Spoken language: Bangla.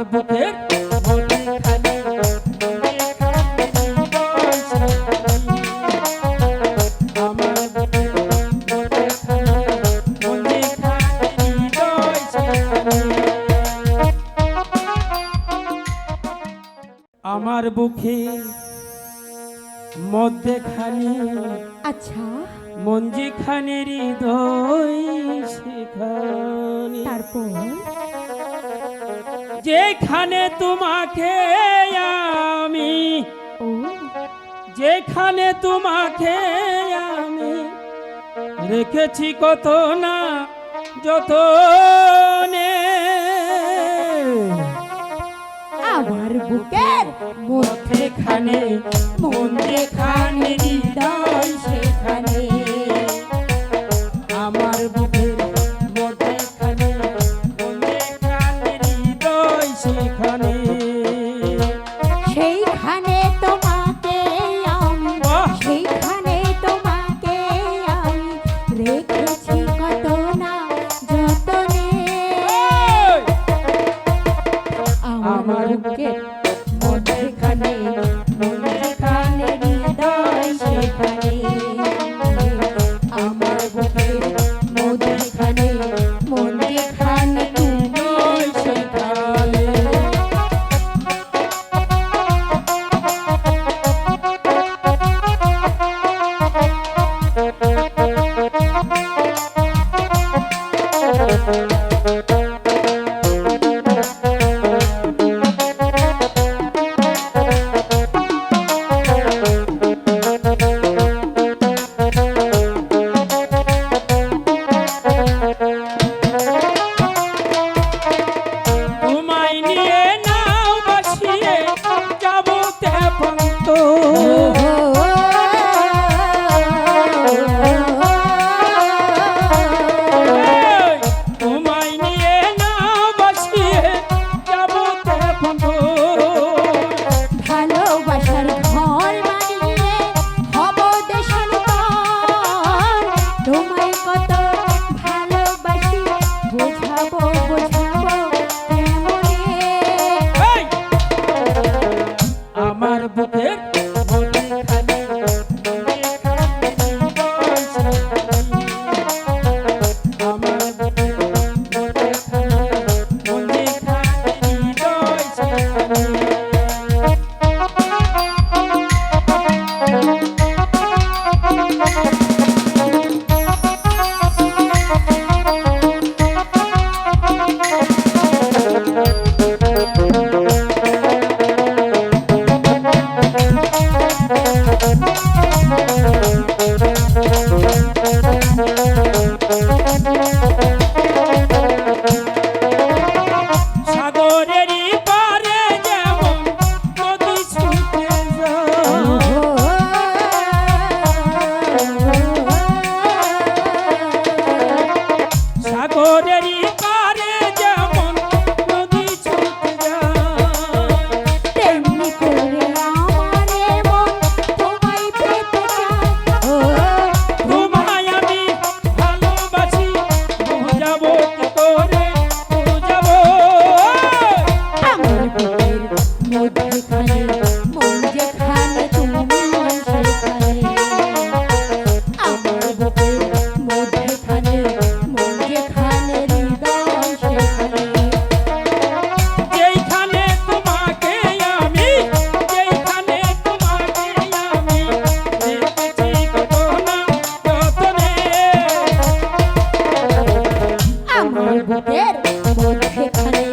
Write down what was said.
বুকের মধ্যখানে আমার বুকের মধ্যখানে আমার বুকের মধ্যখানে আচ্ছা মঞ্জিখানে হৃদয় সেখানে তারপর যেখানে তোমাকে আমি ও যেখানে তোমাকে আমি রেখেছি কত না যতনে আমার বুকের মধ্যখানে মঞ্জিখানে হৃদয় সেখানে আমার বুকের মধ্যখানে মঞ্জিখানে হৃদয় সেখানে সেইখানে তোমাকে আমি সেইখানে তোমাকে আমি রেখেছি কত না যতনে আমার বুকের মধ্যখানে মধ্যখানে হৃদয় সেখানে আমার বুকের মধ্যখানে মধ্যখানে হৃদয় সেখানে আমার বুকের মধ্যখানে আমার বুকের মধ্যখানে মধ্যখানে হৃদয় সেখানে সাগরেরই পারে যেমন নদী ছুটে যায় সাগরেরই পারে যেমন নদী ছুটে যায় তেমনি করে আমার মন তোমায় পেতে চায় তোমায় আমি ভালোবাসি বুঝাবো কি করে বুঝাবো আমার বুকের মধ্যখানে মন যেখানে তুমি সেখানে আমার বুকের মধ্যখানে মন যেখানে হৃদয় সেখানে যেখানে তোমাকে আমি যেখানে তোমাকে আমি রেখেছি কত না যতনে আমার বুকের মধ্যখানে